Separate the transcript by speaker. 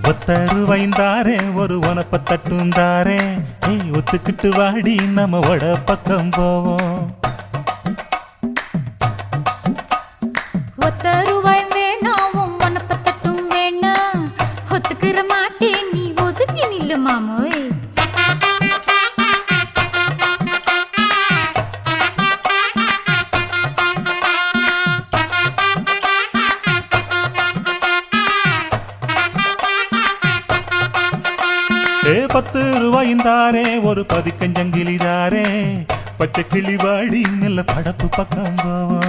Speaker 1: ஒத்தருவாய்ந்தாரே ஒரு உனப்ப தட்டுந்தாரே ஒத்துக்கிட்டு வாடி நம்ம வட பக்கம் போவோம்.
Speaker 2: ஒத்தருவாய் வேணாம் உனப்ப தட்டும் வேணா ஒத்துக்கிற மாட்டே நீ ஒதுங்கி நில்லு மாமோய்.
Speaker 1: ₹10 ஒரு பதிக்கஞ்சங்கிலிதாரே பச்சை கிளி வாடி நல்ல படப்பு பக்கம் போவோம்.